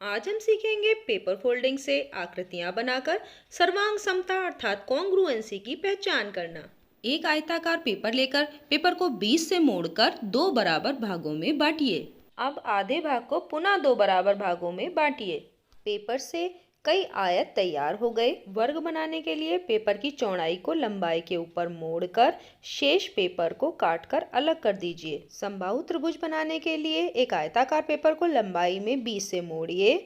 आज हम सीखेंगे पेपर फोल्डिंग से आकृतियां बनाकर सर्वांग समता अर्थात कॉन्ग्रुएंसी की पहचान करना। एक आयताकार पेपर लेकर पेपर को 20 से मोड़कर दो बराबर भागों में बांटिए। अब आधे भाग को पुनः दो बराबर भागों में बांटिए। पेपर से कई आयत तैयार हो गए। वर्ग बनाने के लिए पेपर की चौड़ाई को लंबाई के ऊपर मोड़कर शेष पेपर को काटकर अलग कर दीजिए। समबाहु त्रिभुज बनाने के लिए एक आयताकार पेपर को लंबाई में 20 से मोड़िए।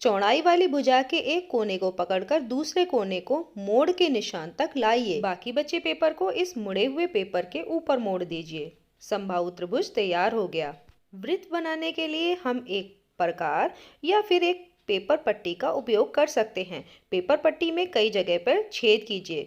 चौड़ाई वाली भुजा के एक कोने को पकड़कर दूसरे कोने को मोड़ के निशान तक लाइए। बाकी बचे पेपर को इस मुड़े हुए पेपर के ऊपर मोड़ दीजिए। समबाहु त्रिभुज तैयार हो गया। वृत्त बनाने के लिए हम एक प्रकार या फिर एक पेपर पट्टी का उपयोग कर सकते हैं। पेपर पट्टी में कई जगह पर छेद कीजिए।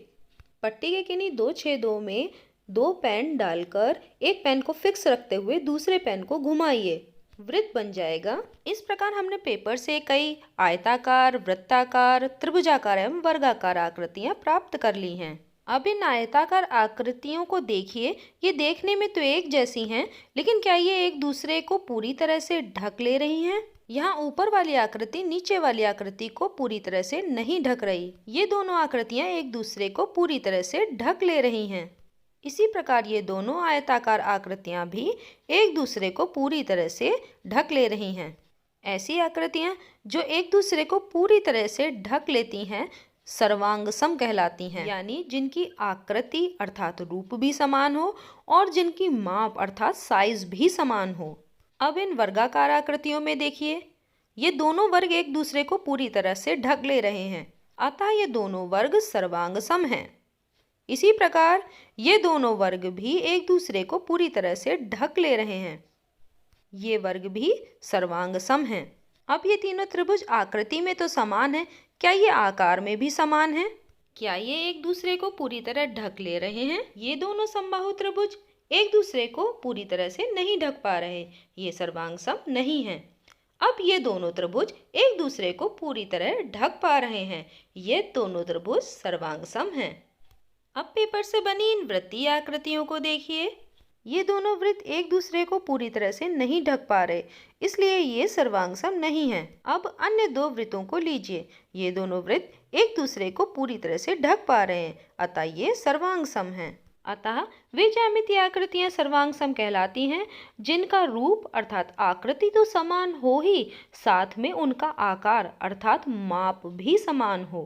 पट्टी के किन्हीं दो छेदों में दो पेन डालकर एक पेन को फिक्स रखते हुए दूसरे पेन को घुमाइए। वृत्त बन जाएगा। इस प्रकार हमने पेपर से कई आयताकार, वृत्ताकार, त्रिभुजाकार एवं वर्गाकार आकृतियां प्राप्त कर ली हैं। अब इन आयताकार आकृतियों को देखिए। ये देखने में तो एक जैसी हैं, लेकिन क्या ये एक दूसरे को पूरी तरह से ढक ले रही हैं? यहाँ ऊपर वाली आकृति नीचे वाली आकृति को पूरी तरह से नहीं ढक रही। ये दोनों आकृतियां एक दूसरे को पूरी तरह से ढक ले रही हैं। इसी प्रकार ये दोनों आयताकार आकृतियां भी एक दूसरे को पूरी तरह से ढक ले रही हैं। ऐसी आकृतियां जो एक दूसरे को पूरी तरह से ढक लेती हैं सर्वांग सम कहलाती हैं, यानी जिनकी आकृति अर्थात रूप भी समान हो और जिनकी माप अर्थात साइज भी समान हो। अब इन वर्गाकार आकृतियों में देखिए, ये दोनों वर्ग एक दूसरे को पूरी तरह से ढक ले रहे हैं, अतः ये दोनों वर्ग सर्वांग सम हैं। इसी प्रकार ये दोनों वर्ग भी एक दूसरे को पूरी तरह से ढक ले रहे हैं। ये वर्ग भी सर्वांग सम हैं। अब ये तीनों त्रिभुज आकृति में तो समान हैं, क्या ये आकार में भी समान हैं? क्या ये एक दूसरे को पूरी तरह ढक ले रहे हैं? ये दोनों समबाहु त्रिभुज एक दूसरे को पूरी तरह से नहीं ढक पा रहे, ये सर्वांग सम नहीं हैं। अब ये दोनों त्रिभुज एक दूसरे को पूरी तरह ढक पा रहे हैं, ये दोनों त्रिभुज सर्वांग सम हैं। अब पेपर से बनी इन वृत्तीय आकृतियों को देखिए। ये दोनों वृत्त एक दूसरे को पूरी तरह से नहीं ढक पा रहे, इसलिए ये सर्वांग सम नहीं हैं। अब अन्य दो वृत्तों को लीजिए। ये दोनों वृत्त एक दूसरे को पूरी तरह से ढक पा रहे हैं, अतः ये सर्वांग सम हैं। अतः वे ज्यामितीय आकृतियां सर्वांग सम कहलाती हैं जिनका रूप अर्थात आकृति तो समान हो ही, साथ में उनका आकार अर्थात माप भी समान हो।